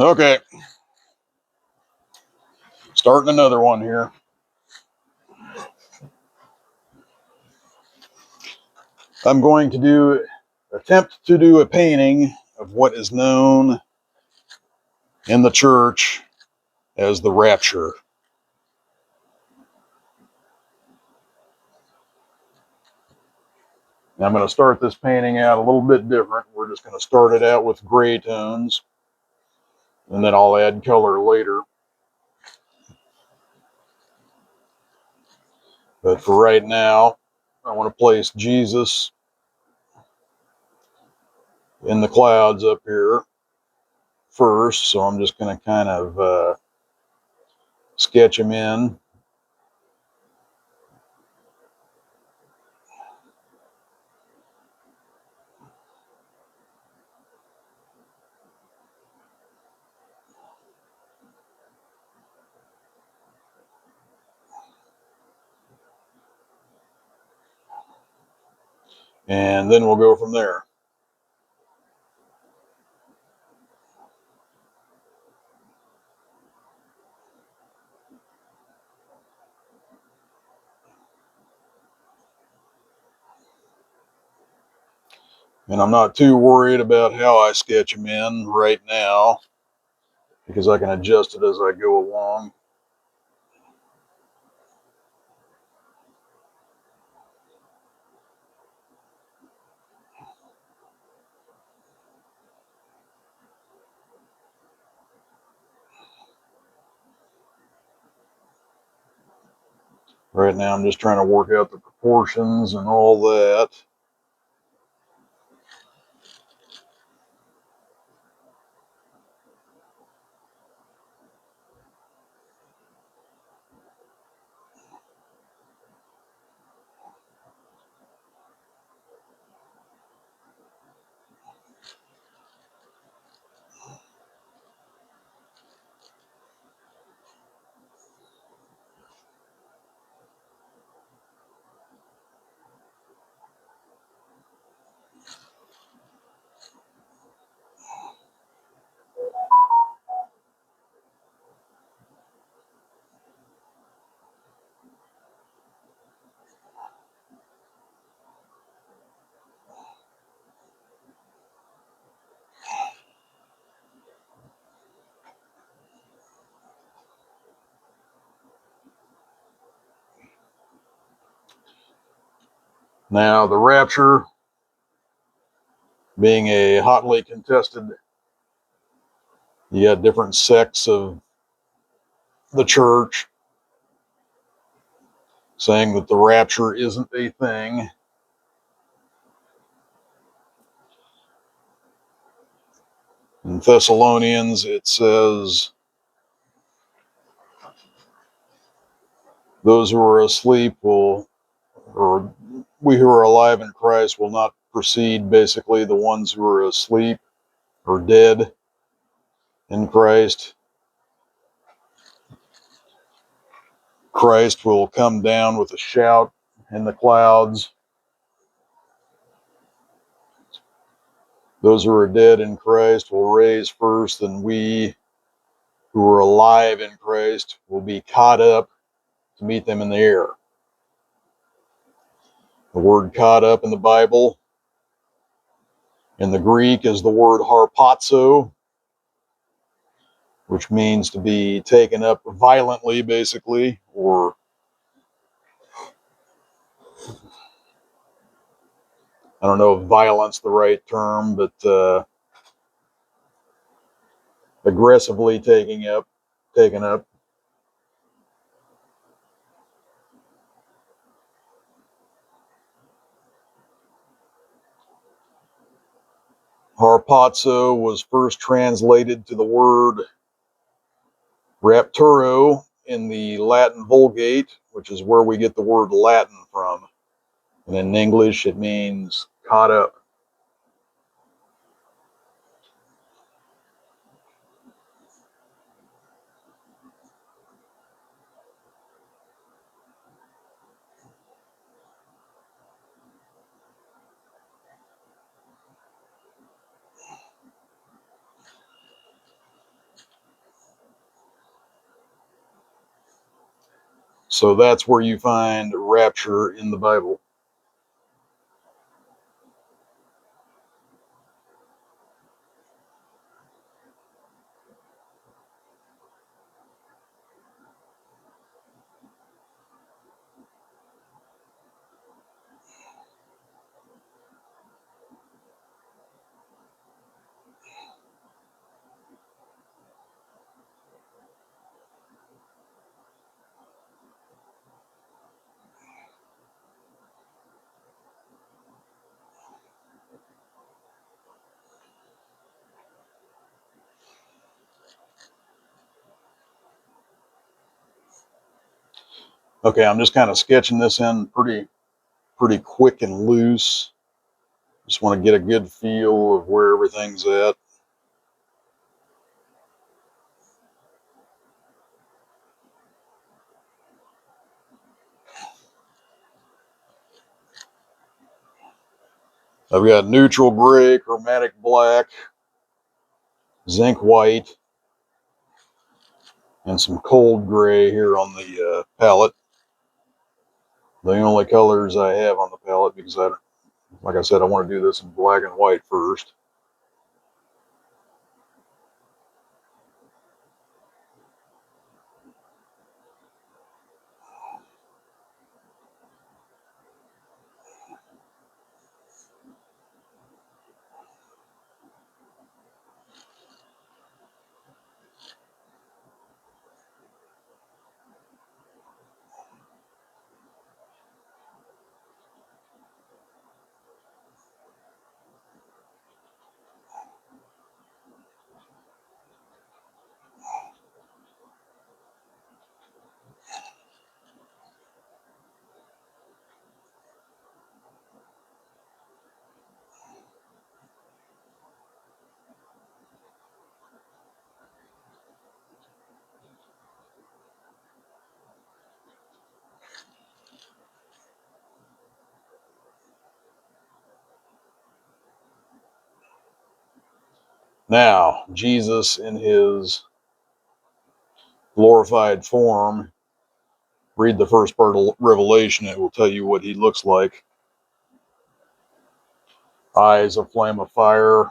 Okay, starting another one here. I'm going to attempt to do a painting of what is known in the church as the rapture. Now I'm going to start this painting out a little bit different. We're just going to start it out with gray tones, and then I'll add color later. But for right now, I want to place Jesus in the clouds up here first, so I'm just going to kind of sketch him in. And then we'll go from there. And I'm not too worried about how I sketch them in right now, because I can adjust it as I go along. Right now I'm just trying to work out the proportions and all that. Now the rapture being a hotly contested, you got different sects of the church saying that the rapture isn't a thing. In Thessalonians it says, those who are asleep will, or we who are alive in Christ will not precede basically the ones who are asleep or dead in Christ. Christ will come down with a shout in the clouds. Those who are dead in Christ will raise first, and we who are alive in Christ will be caught up to meet them in the air. The word caught up in the Bible in the Greek is the word harpazo, which means to be taken up violently, basically, or I don't know if violence the right term, but aggressively taken up. Harpazo was first translated to the word rapturo in the Latin Vulgate, which is where we get the word Latin from. And in English, it means caught up. So that's where you find rapture in the Bible. Okay, I'm just kind of sketching this in pretty quick and loose. Just want to get a good feel of where everything's at. I've got neutral gray, chromatic black, zinc white, and some cold gray here on the palette. The only colors I have on the palette, because like I said, I want to do this in black and white first. Now, Jesus in his glorified form, read the first part of Revelation, it will tell you what he looks like. Eyes a flame of fire,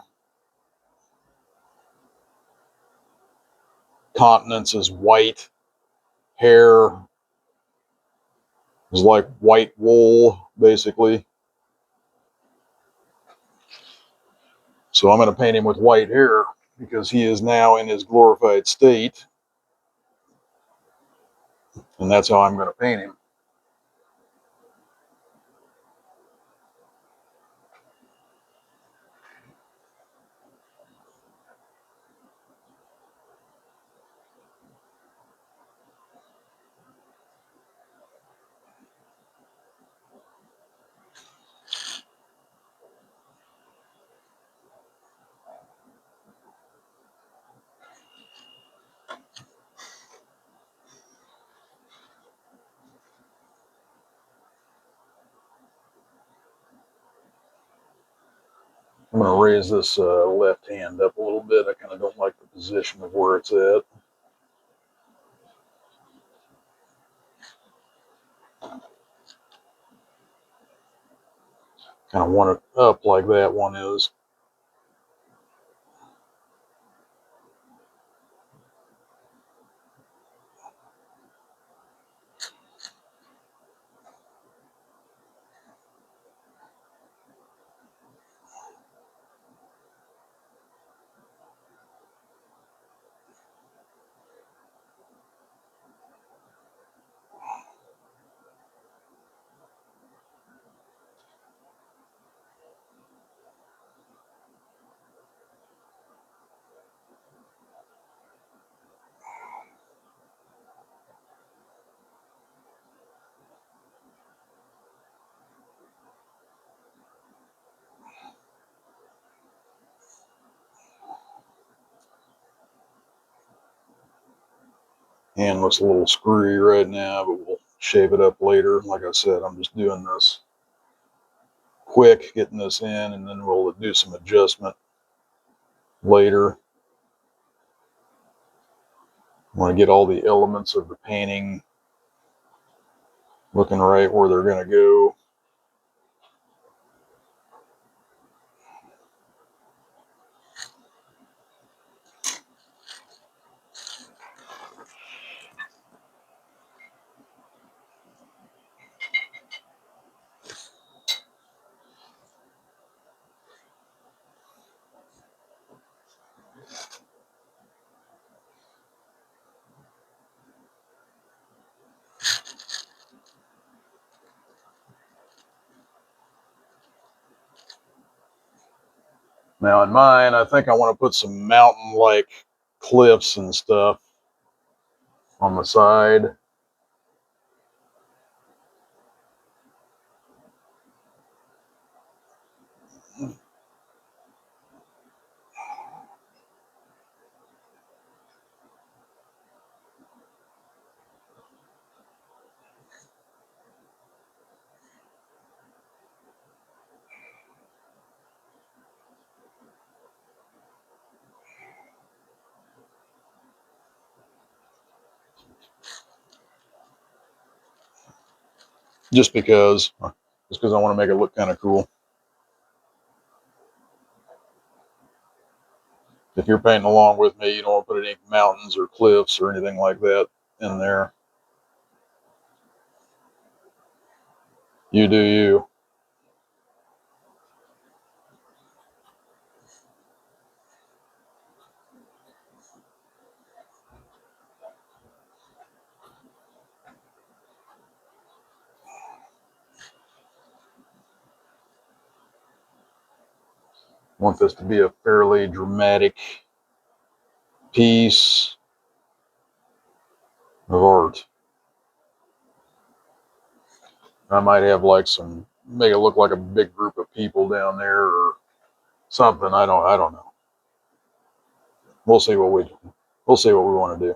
countenance is white, hair is like white wool, basically. So I'm going to paint him with white hair because he is now in his glorified state, and that's how I'm going to paint him. I'm going to raise this left hand up a little bit. I kind of don't like the position of where it's at. Kind of want it up like that one is. Hand looks a little screwy right now, but we'll shave it up later. Like I said, I'm just doing this quick, getting this in, and then we'll do some adjustment later. I want to get all the elements of the painting looking right where they're going to go. Now in mine, I think I want to put some mountain-like cliffs and stuff on the side. Just because I want to make it look kind of cool. If you're painting along with me, you don't want to put any mountains or cliffs or anything like that in there. You do you. Want this to be a fairly dramatic piece of art. I might have like make it look like a big group of people down there or something. I don't know. We'll see what we want to do.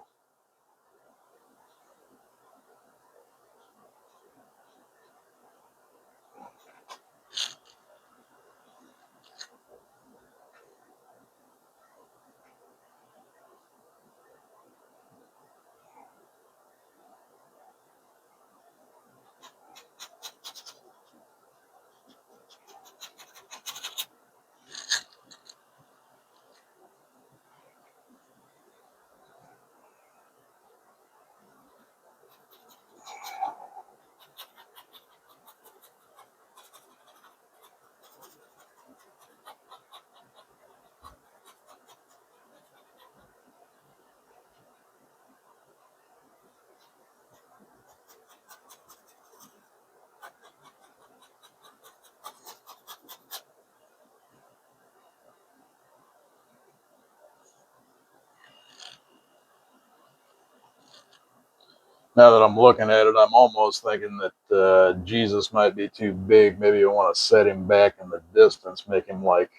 Now that I'm looking at it, I'm almost thinking that Jesus might be too big. Maybe I want to set him back in the distance, make him like.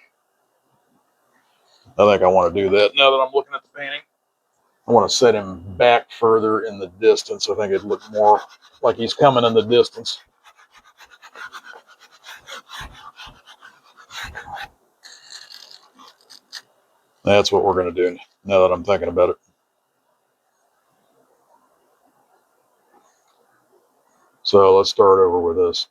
I think I want to do that. Now that I'm looking at the painting, I want to set him back further in the distance. I think it'd look more like he's coming in the distance. That's what we're going to do now that I'm thinking about it. So let's start over with this.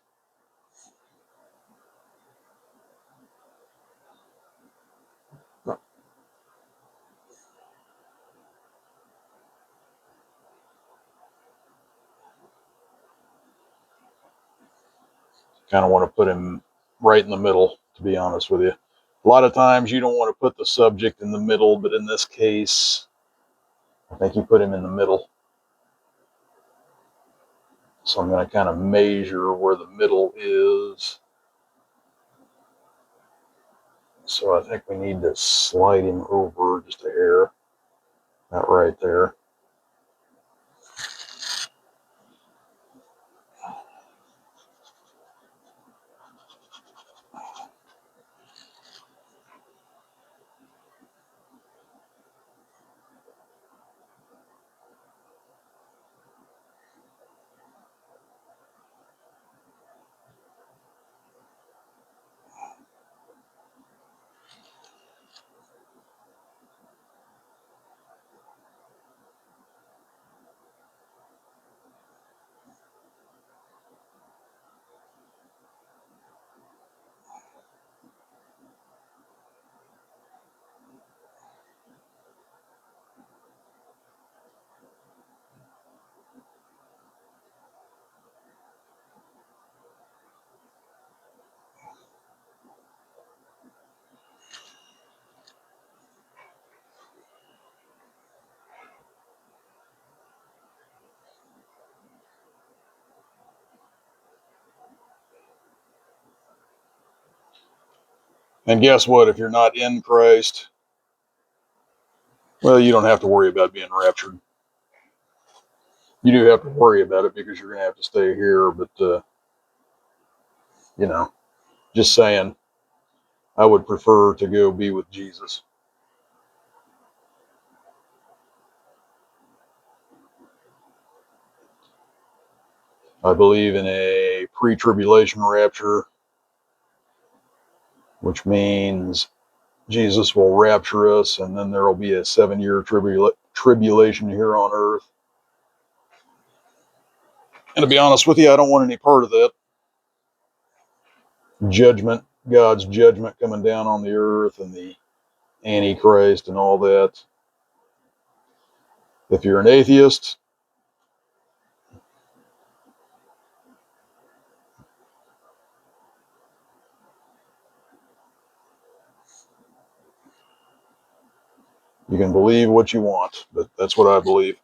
Kind of want to put him right in the middle, to be honest with you. A lot of times you don't want to put the subject in the middle, but in this case, I think you put him in the middle. So I'm going to kind of measure where the middle is. So I think we need to slide him over just a hair. Not right there. And guess what? If you're not in Christ, well, you don't have to worry about being raptured. You do have to worry about it because you're going to have to stay here. But, you know, just saying, I would prefer to go be with Jesus. I believe in a pre-tribulation rapture, which means Jesus will rapture us, and then there will be a 7-year tribulation here on earth. And to be honest with you, I don't want any part of that. Judgment, God's judgment coming down on the earth, and the Antichrist and all that. If you're an atheist, you can believe what you want, but that's what I believe.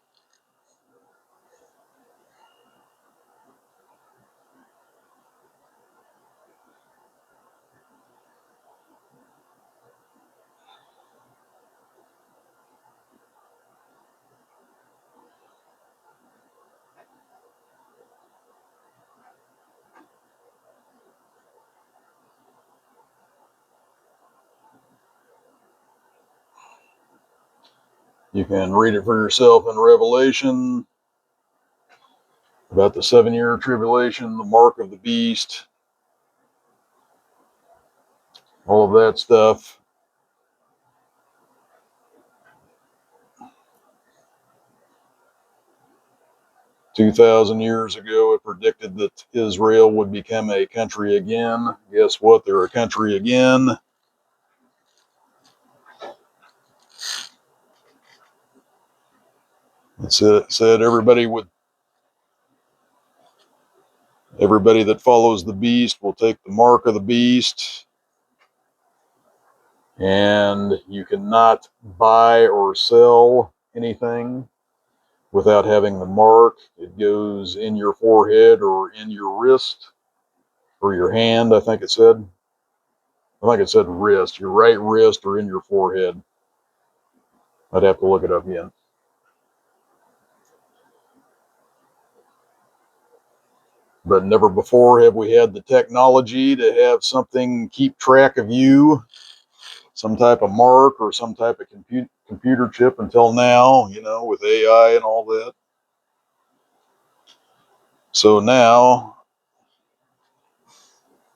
You can read it for yourself in Revelation about the 7-year tribulation, the mark of the beast, all of that stuff. 2,000 years ago, it predicted that Israel would become a country again. Guess what? They're a country again. It said everybody that follows the beast will take the mark of the beast, and you cannot buy or sell anything without having the mark. It goes in your forehead or in your wrist or your hand, I think it said. I think it said wrist, your right wrist or in your forehead. I'd have to look it up again. But never before have we had the technology to have something keep track of you, some type of mark or some type of computer chip until now, with AI and all that. So now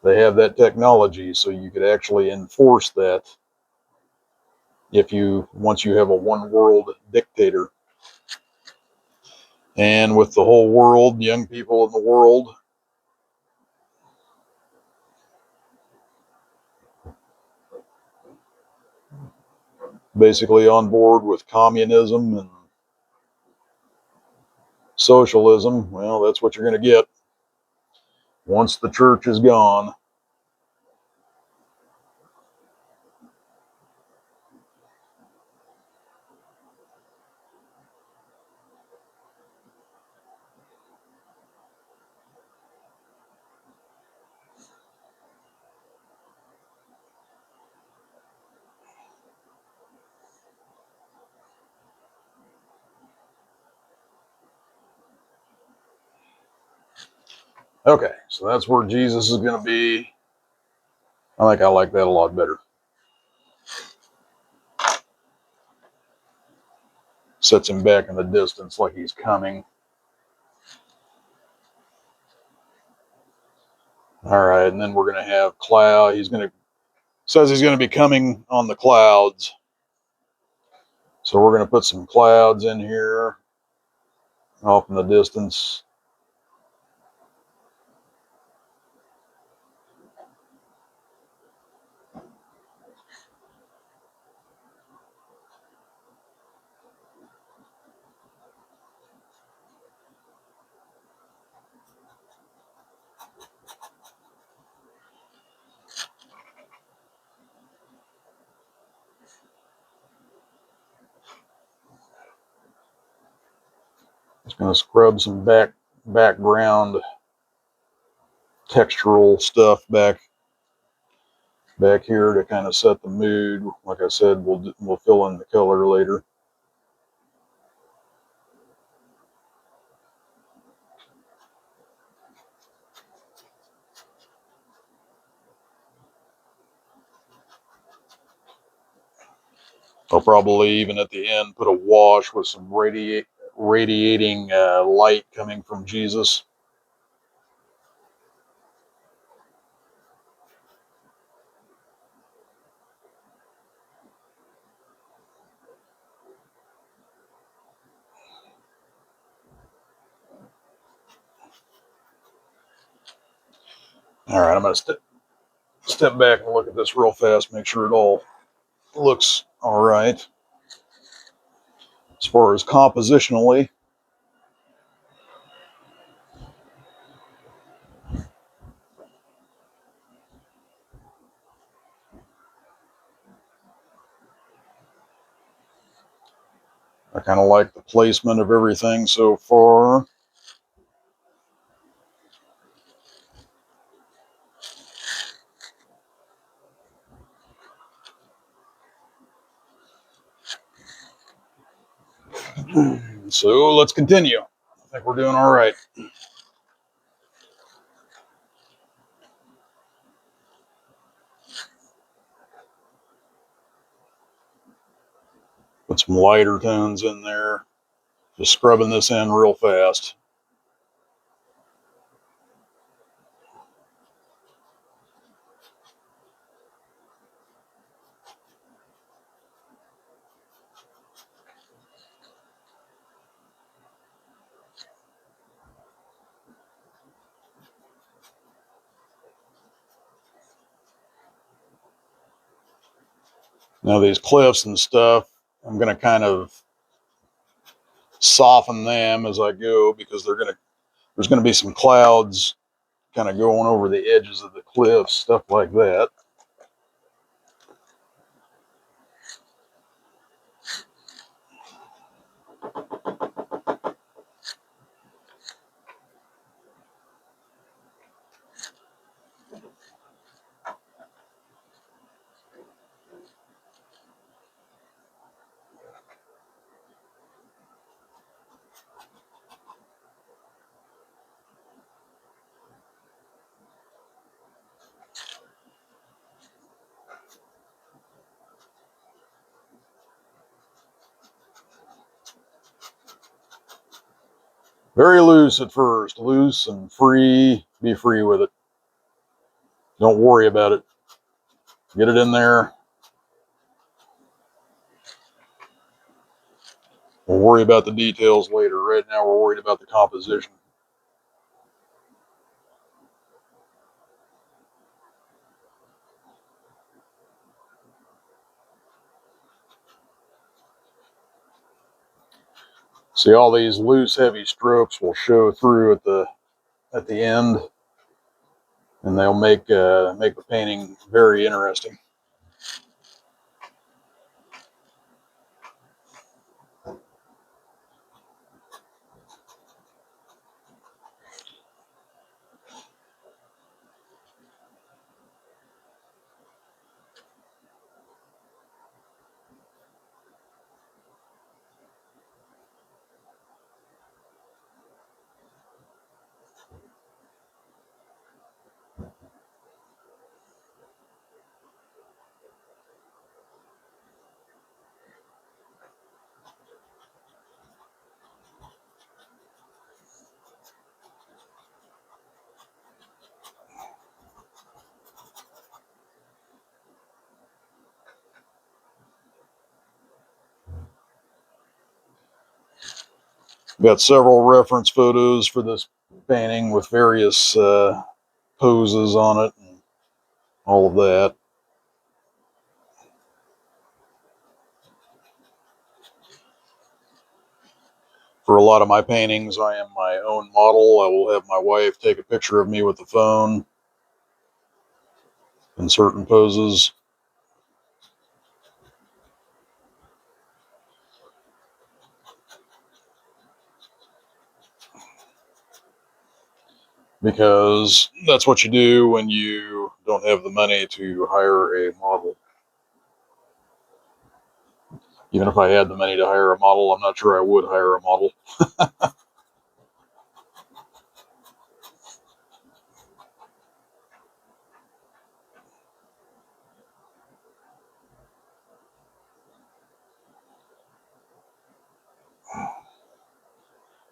they have that technology, so you could actually enforce that once you have a one world dictator. And with the whole world, young people in the world, basically on board with communism and socialism, well, that's what you're going to get once the church is gone. Okay, so that's where Jesus is going to be. I think I like that a lot better. Sets him back in the distance like he's coming. All right, and then we're going to have cloud. Says he's going to be coming on the clouds. So we're going to put some clouds in here off in the distance. Just going to scrub some background textural stuff back back here to kind of set the mood. Like I said, we'll fill in the color later. I'll probably even at the end put a wash with some radiating light coming from Jesus. All right, I'm going to step back and look at this real fast, make sure it all looks all right. As far as compositionally, I kind of like the placement of everything so far. So let's continue. I think we're doing all right. Put some lighter tones in there. Just scrubbing this in real fast. Now these cliffs and stuff, I'm going to kind of soften them as I go because there's going to be some clouds kind of going over the edges of the cliffs, stuff like that. Very loose at first, loose and free. Be free with it. Don't worry about it. Get it in there. We'll worry about the details later. Right now, we're worried about the composition. See, all these loose, heavy strokes will show through at the end, and they'll make the painting very interesting. We've got several reference photos for this painting with various poses on it and all of that. For a lot of my paintings, I am my own model. I will have my wife take a picture of me with the phone in certain poses. because that's what you do when you don't have the money to hire a model. Even if I had the money to hire a model, I'm not sure I would hire a model.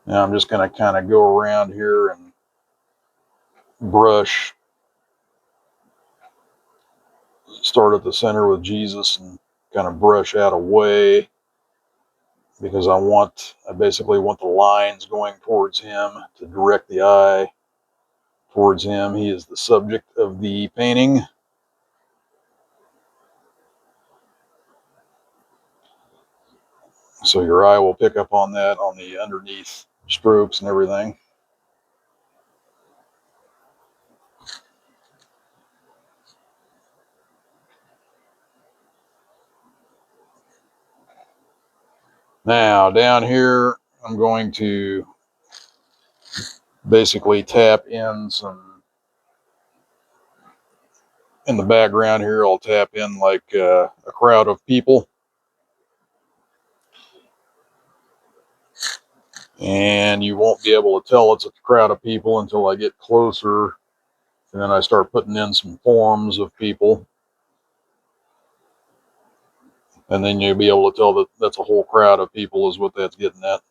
Now I'm just going to kind of go around here and brush, start at the center with Jesus and kind of brush out away, because I basically want the lines going towards him to direct the eye towards him. He is the subject of the painting. So your eye will pick up on that on the underneath strokes and everything. Now down here, I'm going to basically tap in some, in the background here, I'll tap in like a crowd of people. And you won't be able to tell it's a crowd of people until I get closer. And then I start putting in some forms of people. And then you'll be able to tell that that's a whole crowd of people is what that's getting at.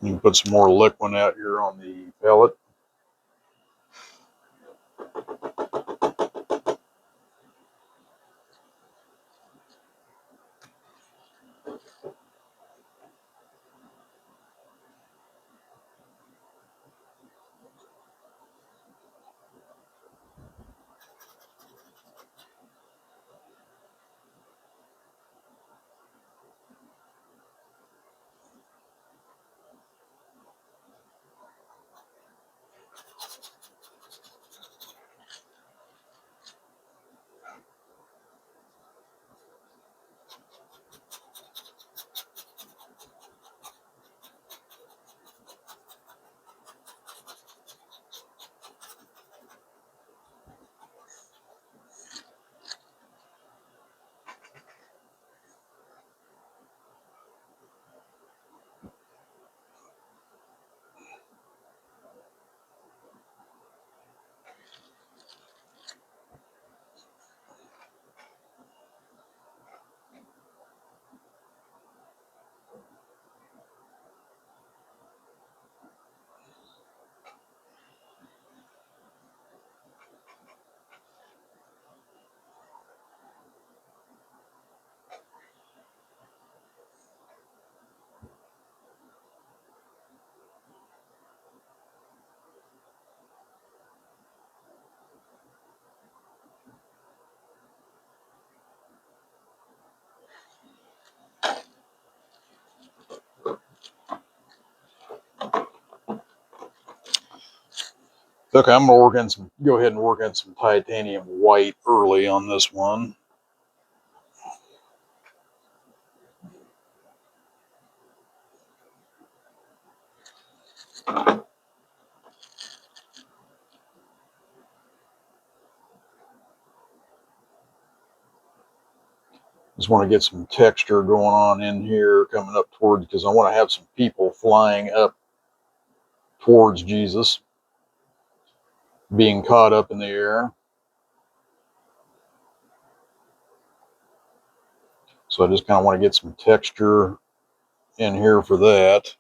You can put some more liquid out here on the palette. Okay, I'm gonna go ahead and work in some titanium white early on this one. Just want to get some texture going on in here, coming up towards, because I want to have some people flying up towards Jesus, being caught up in the air. So I just kind of want to get some texture in here for that.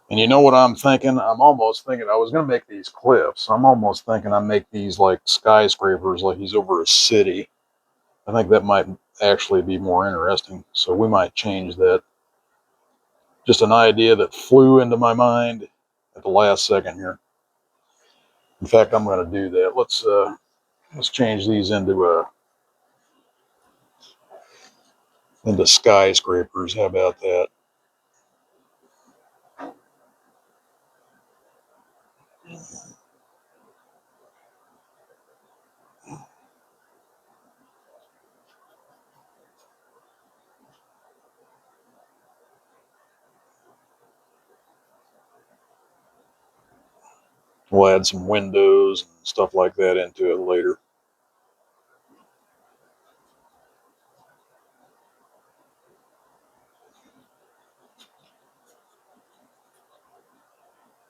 And you know what I'm thinking? I'm almost thinking I was going to make these cliffs. I'm almost thinking I make these like skyscrapers, like he's over a city. I think that might actually be more interesting. So we might change that. Just an idea that flew into my mind at the last second here. In fact, I'm going to do that. Let's change these into skyscrapers. How about that? We'll add some windows and stuff like that into it later.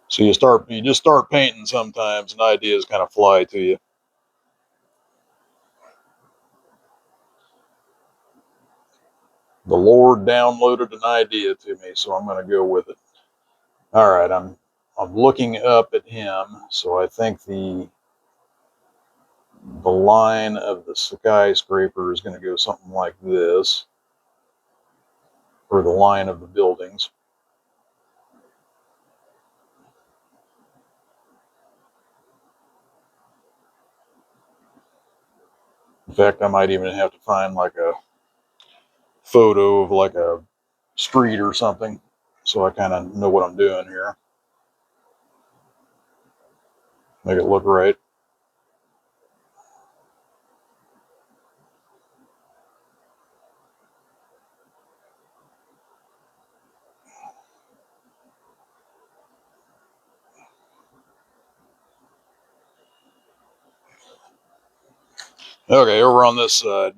So you just start painting sometimes, and ideas kind of fly to you. The Lord downloaded an idea to me, so I'm going to go with it. All right, I'm looking up at him, so I think the line of the skyscraper is going to go something like this, or the line of the buildings. In fact, I might even have to find like a photo of like a street or something, so I kind of know what I'm doing here. Make it look right. Okay, over on this side.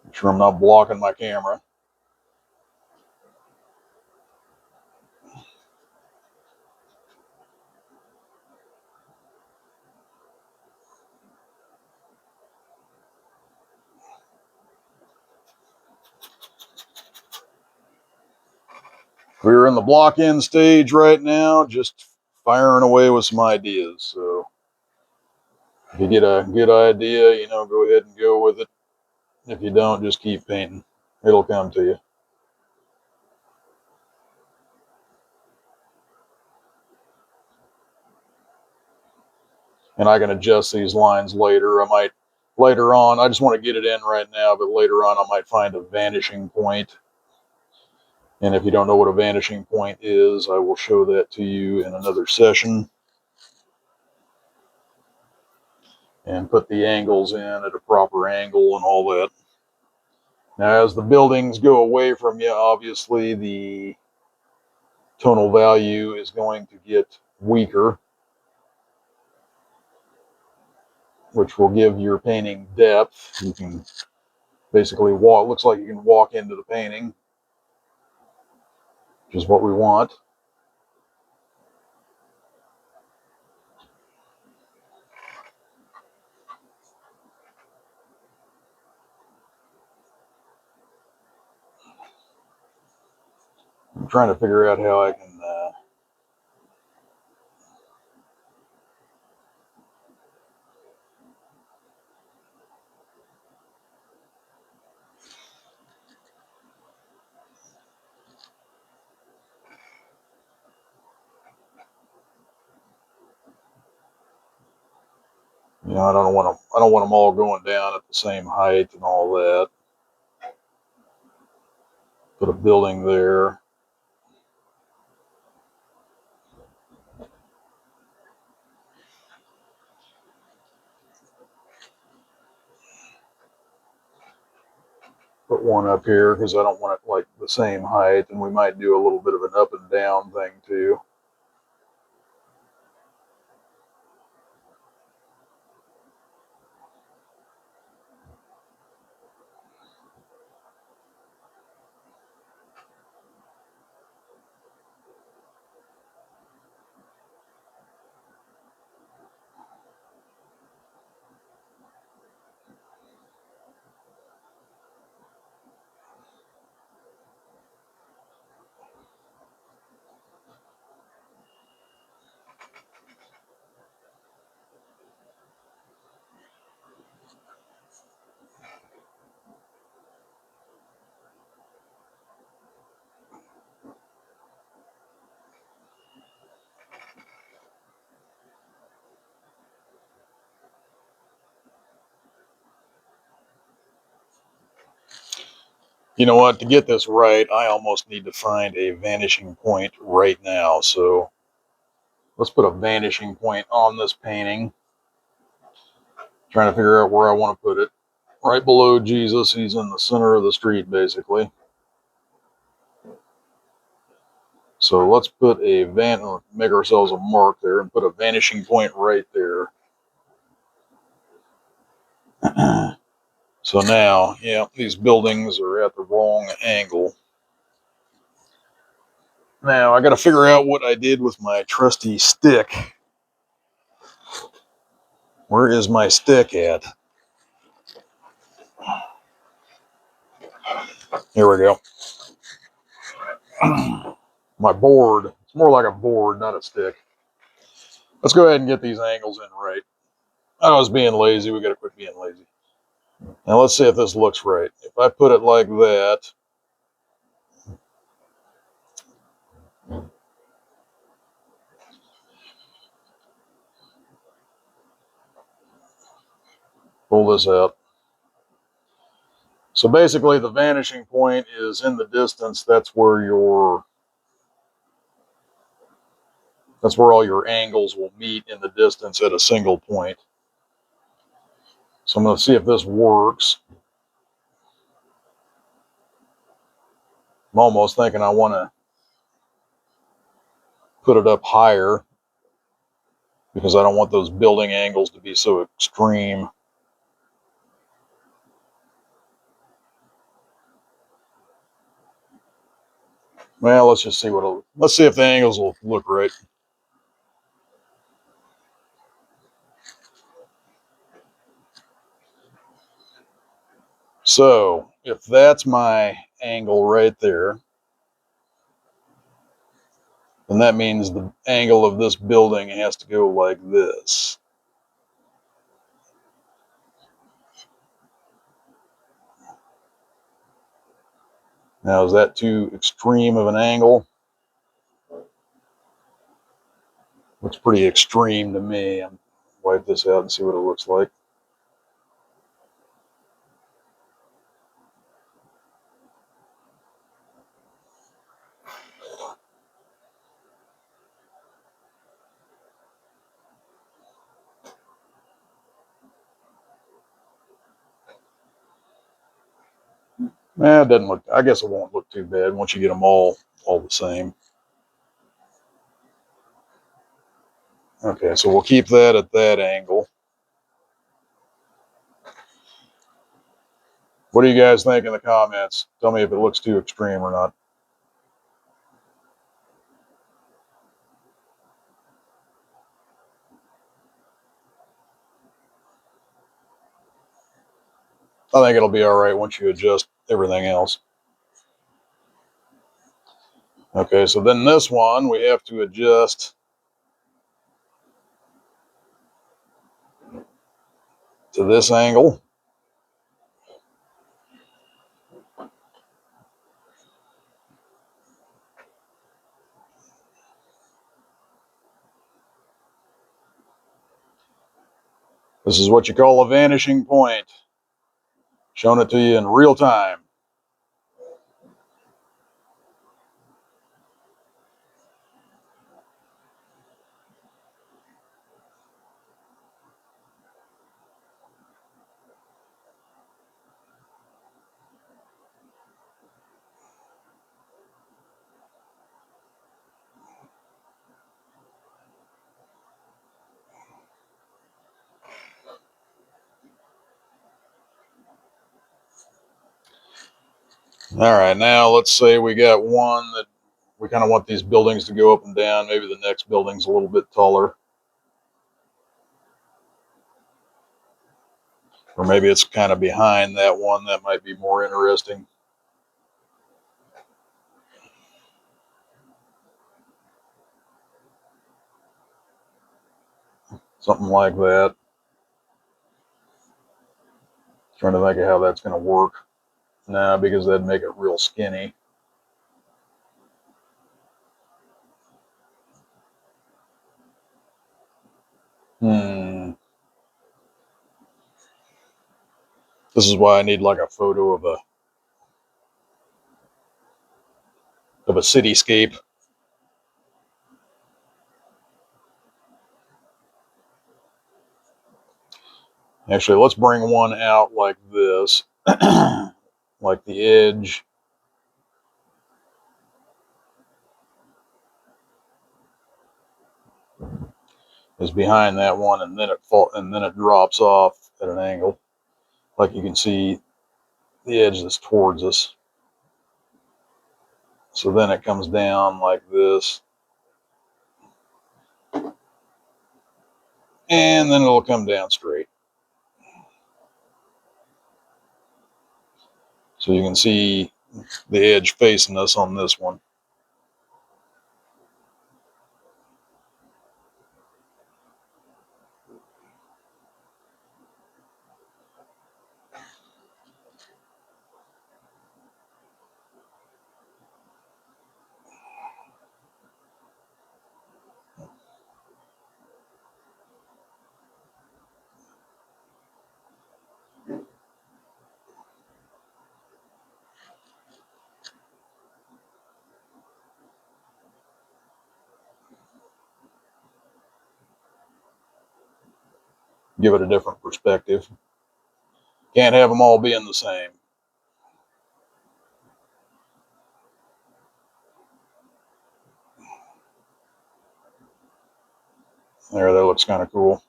Make sure I'm not blocking my camera. We're in the block in stage right now, just firing away with some ideas. So if you get a good idea, go ahead and go with it. If you don't, just keep painting. It'll come to you. And I can adjust these lines later. Later on, I just want to get it in right now, but later on I might find a vanishing point. And if you don't know what a vanishing point is, I will show that to you in another session. and put the angles in at a proper angle and all that. Now, as the buildings go away from you, obviously the tonal value is going to get weaker, which will give your painting depth. You can basically walk, looks like you can walk into the painting, which is what we want. I'm trying to figure out how I can I don't want them all going down at the same height and all that. Put a building there. Put one up here because I don't want it like the same height, and we might do a little bit of an up and down thing too. You know what? To get this right, I almost need to find a vanishing point right now. So let's put a vanishing point on this painting. Trying to figure out where I want to put it. Right below Jesus. He's in the center of the street, basically. So let's put make ourselves a mark there and put a vanishing point right there. So now, yeah, these buildings are at the wrong angle. Now I got to figure out what I did with my trusty stick. Where is my stick at? Here we go. My board. It's more like a board, not a stick. Let's go ahead and get these angles in right. I was being lazy. We got to quit being lazy. Now let's see if this looks right. If I put it like that, pull this out. So basically the vanishing point is in the distance. That's where all your angles will meet in the distance at a single point. So I'm going to see if this works. I'm almost thinking I want to put it up higher because I don't want those building angles to be so extreme. Well, let's just see let's see if the angles will look right. So if that's my angle right there, then that means the angle of this building has to go like this. Now, is that too extreme of an angle? Looks pretty extreme to me. I'm wipe this out and see what it looks like. It doesn't look, I guess it won't look too bad once you get them all the same. Okay, so we'll keep that at that angle. What do you guys think in the comments? Tell me if it looks too extreme or not. I think it'll be all right once you adjust everything else. Okay, so then this one we have to adjust to this angle. This is what you call a vanishing point. Showing it to you in real time. All right, now let's say we got one that we kind of want these buildings to go up and down. Maybe the next building's a little bit taller. Or maybe it's kind of behind that one. That might be more interesting. Something like that. Trying to think of how that's going to work. Nah, because that'd make it real skinny. This is why I need like a photo of a cityscape. Actually, let's bring one out like this. Like the edge is behind that one, and then it drops off at an angle. Like you can see the edge that's towards us. So then it comes down like this. And then it'll come down straight. So you can see the edge facing us on this one. Give it a different perspective. Can't have them all being the same. There, that looks kind of cool.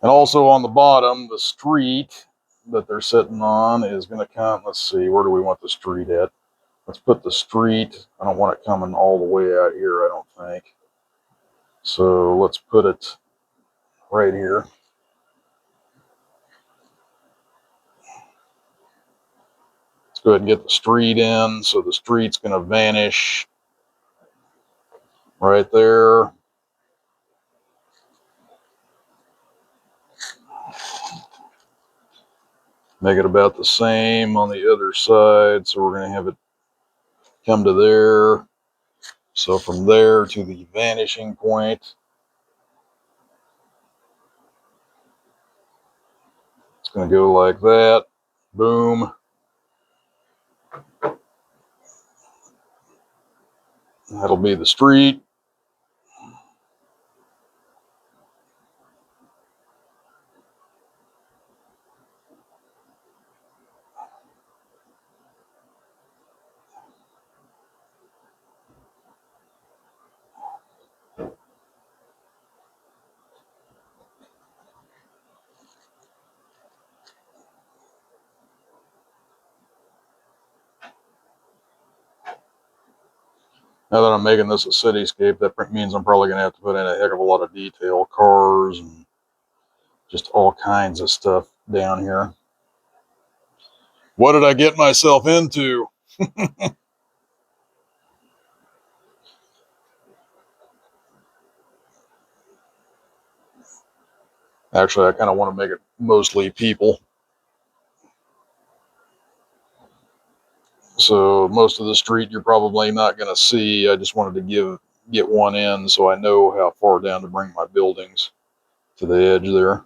And also on the bottom, the street that they're sitting on is going to come. Let's see, where do we want the street at? Let's put the street. I don't want it coming all the way out here, I don't think. So let's put it right here. Let's go ahead and get the street in. So the street's going to vanish right there. Make it about the same on the other side. So we're going to have it come to there. So from there to the vanishing point, it's going to go like that. Boom. That'll be the street. Now that I'm making this a cityscape, that means I'm probably going to have to put in a heck of a lot of detail, cars and just all kinds of stuff down here. What did I get myself into? Actually, I kind of want to make it mostly people. So most of the street you're probably not going to see. I just wanted to get one in so I know how far down to bring my buildings to the edge there.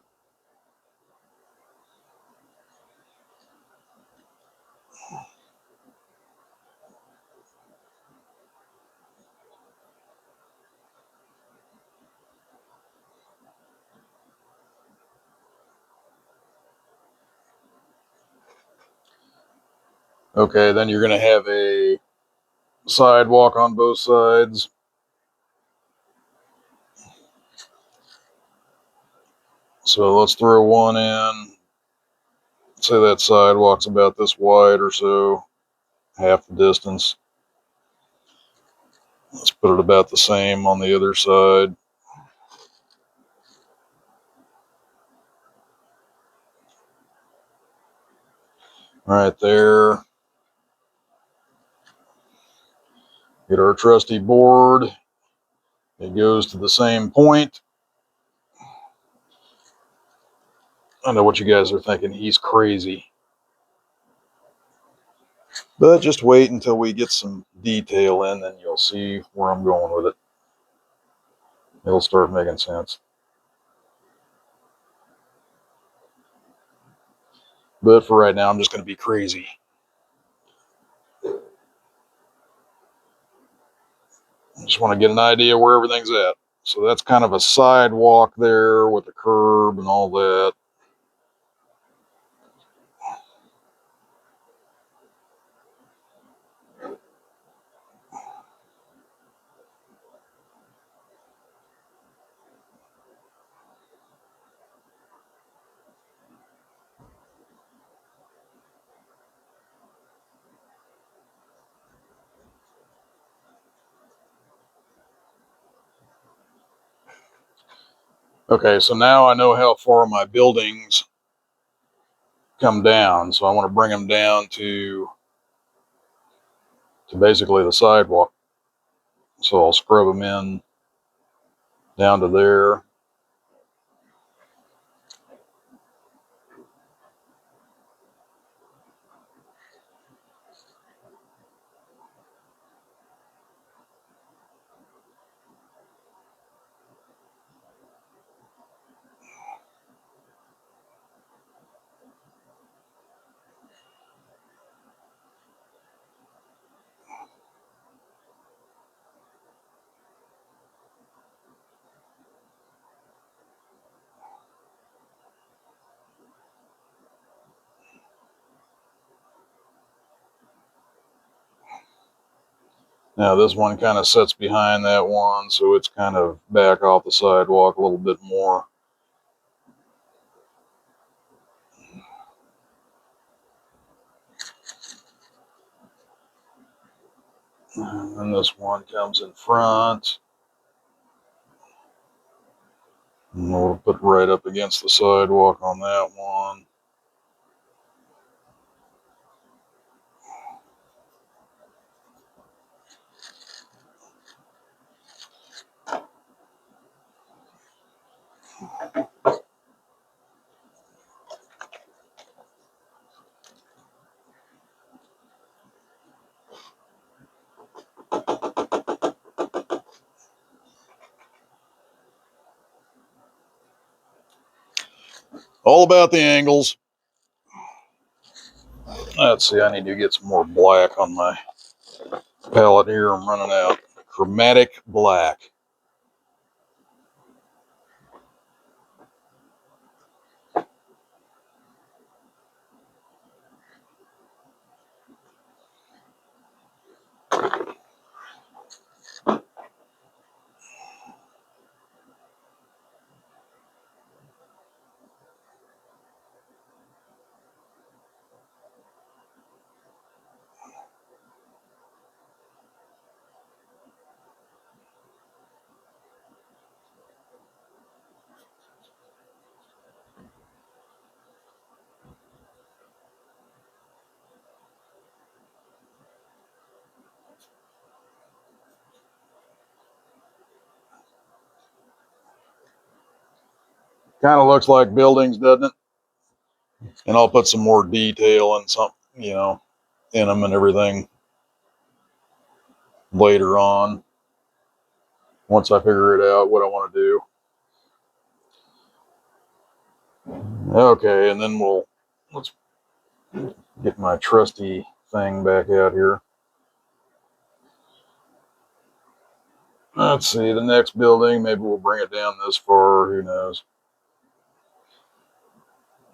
Okay, then you're going to have a sidewalk on both sides. So let's throw one in. Say that sidewalk's about this wide or so, half the distance. Let's put it about the same on the other side. Right there. Get our trusty board. It goes to the same point. I know what you guys are thinking. He's crazy. But just wait until we get some detail in, and you'll see where I'm going with it. It'll start making sense. But for right now, I'm just going to be crazy. I just want to get an idea where everything's at. So that's kind of a sidewalk there with a curb and all that. Okay, so now I know how far my buildings come down. So I want to bring them down to basically the sidewalk. So I'll scrub them in down to there. Now this one kind of sits behind that one, so it's kind of back off the sidewalk a little bit more. And this one comes in front. And we'll put right up against the sidewalk on that one. All about the angles. Let's see, I need to get some more black on my palette here. I'm running out. Chromatic black. Kind of looks like buildings, doesn't it? And I'll put some more detail and some, in them and everything later on once I figure it out what I want to do. Okay, and then let's get my trusty thing back out here. Let's see, the next building, maybe we'll bring it down this far, who knows.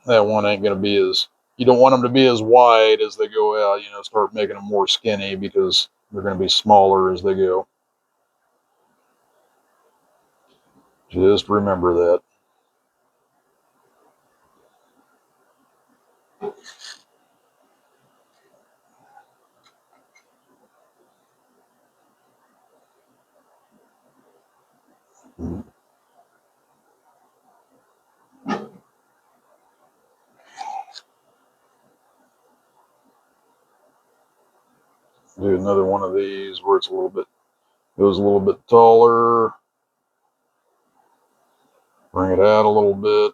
That one ain't going to be you don't want them to be as wide as they go out, start making them more skinny because they're going to be smaller as they go. Just remember that. Do another one of these where it's goes a little bit taller. Bring it out a little bit.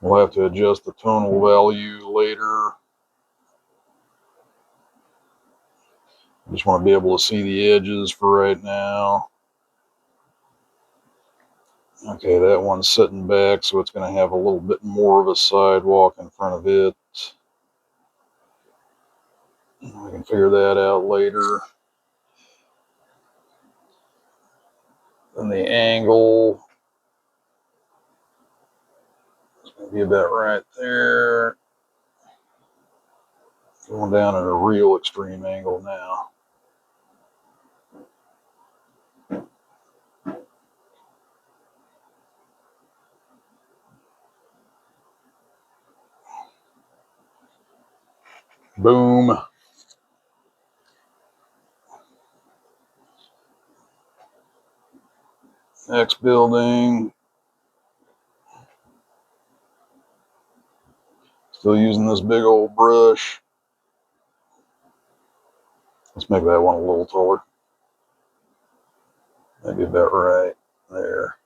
We'll have to adjust the tonal value later. Just want to be able to see the edges for right now. Okay, that one's sitting back, so it's going to have a little bit more of a sidewalk in front of it. We can figure that out later. Then the angle is going to be about right there. Going down at a real extreme angle now. Boom. Next building. Still using this big old brush. Let's make that one a little taller. Maybe about right there.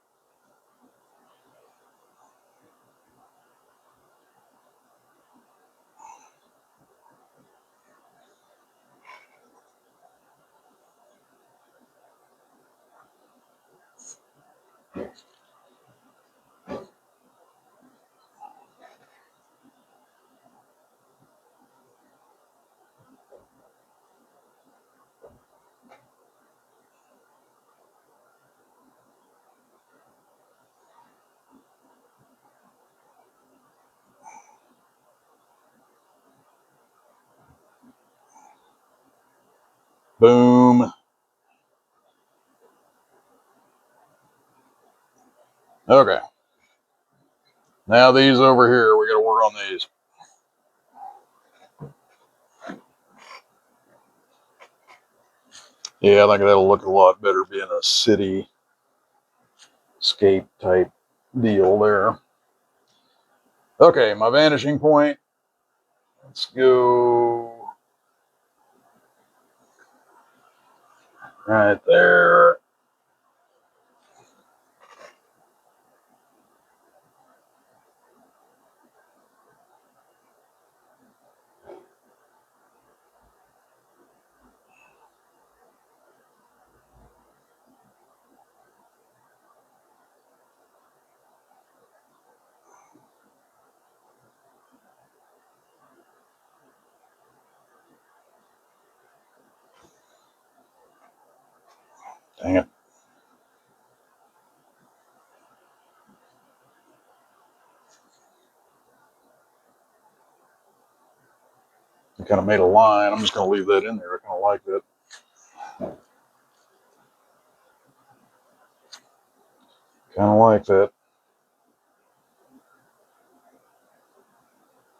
Boom. Okay. Now these over here, we got to work on these. Yeah, I think that'll look a lot better being a cityscape type deal there. Okay, my vanishing point. Let's go right there. Dang it. I kind of made a line. I'm just going to leave that in there. I kind of like that. Kind of like that.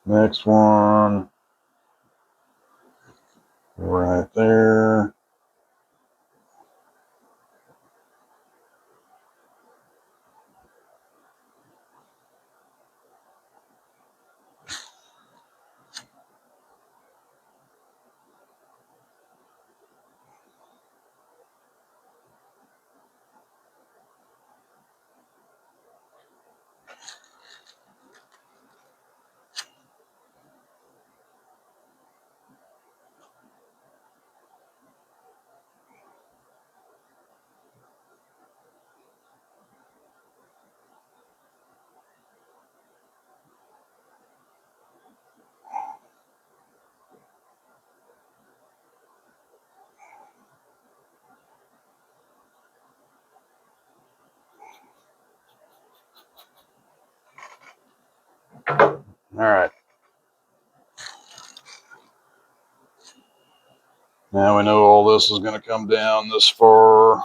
Next one. Right there. All right. Now we know all this is going to come down this far.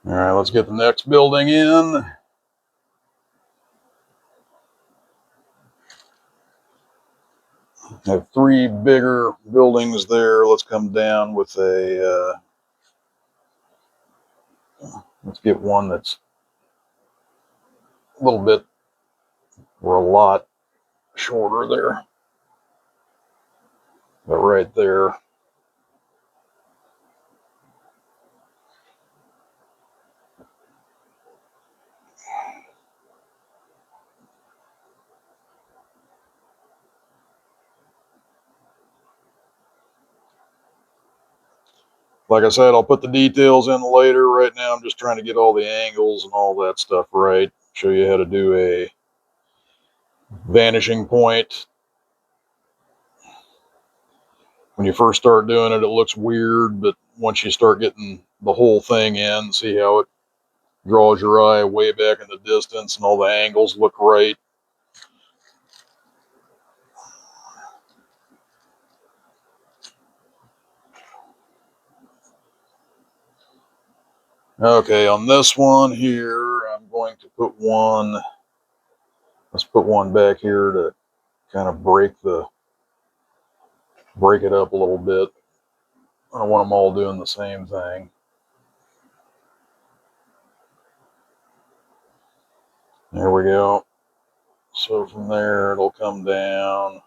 All right, let's get the next building in. I have 3 bigger buildings there. Let's come down with a, let's get one that's a little bit or a lot shorter there. But right there. Like I said, I'll put the details in later. Right now, I'm just trying to get all the angles and all that stuff right. Show you how to do a vanishing point. When you first start doing it, it looks weird, but once you start getting the whole thing in, see how it draws your eye way back in the distance and all the angles look right. Okay, on this one here, I'm going to put one, let's put one back here to kind of break it up a little bit. I don't want them all doing the same thing. There we go. So from there, it'll come down.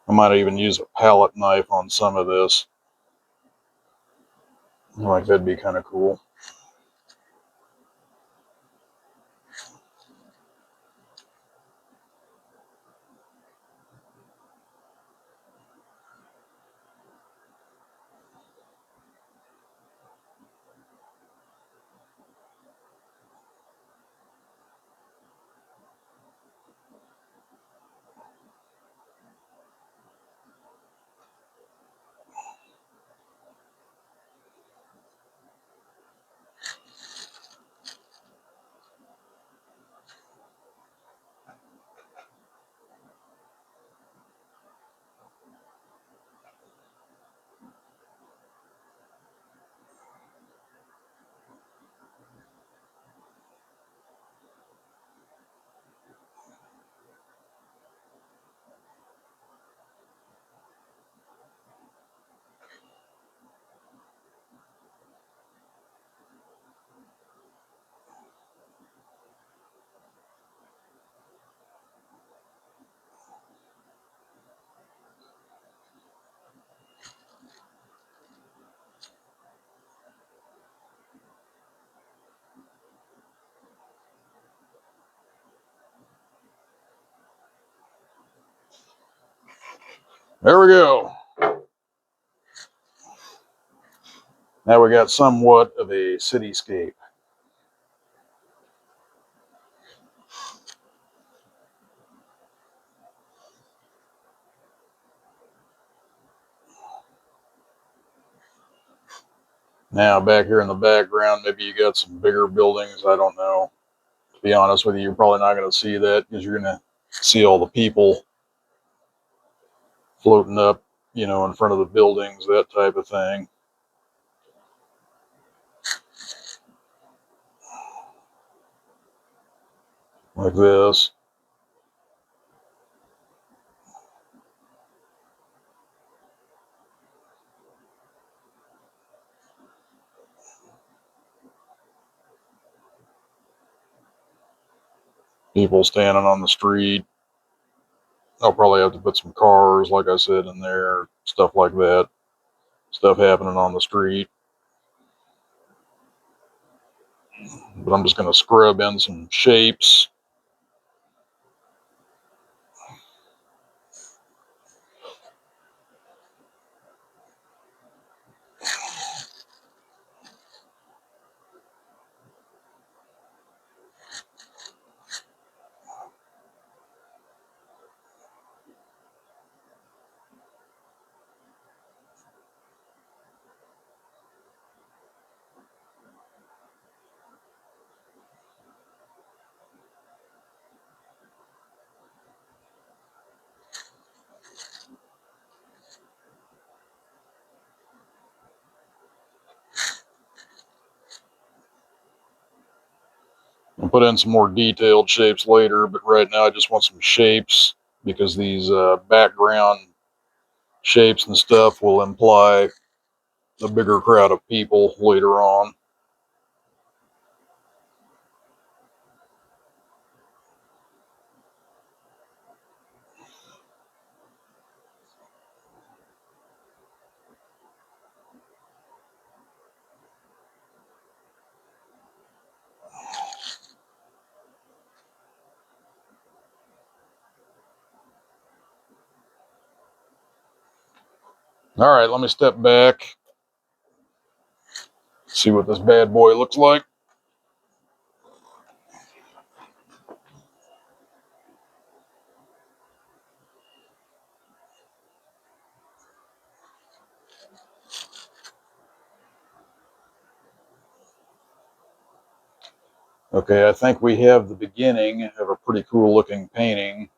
I might even use a palette knife on some of this. Like that'd be kind of cool. There we go. Now we got somewhat of a cityscape. Now back here in the background, maybe you got some bigger buildings. I don't know. To be honest with you, you're probably not going to see that because you're going to see all the people floating up, you know, in front of the buildings, that type of thing. Like this. People standing on the street. I'll probably have to put some cars, like I said, in there, stuff like that. Stuff happening on the street. But I'm just going to scrub in some shapes. I'll put in some more detailed shapes later, but right now I just want some shapes because these background shapes and stuff will imply a bigger crowd of people later on. All right, let me step back, see what this bad boy looks like. Okay, I think we have the beginning of a pretty cool looking painting.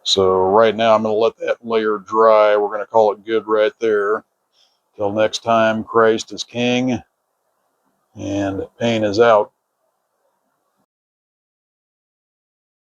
So right now I'm going to let that layer dry. We're going to call it good right there. Till next time, Christ is King, and Paine is out.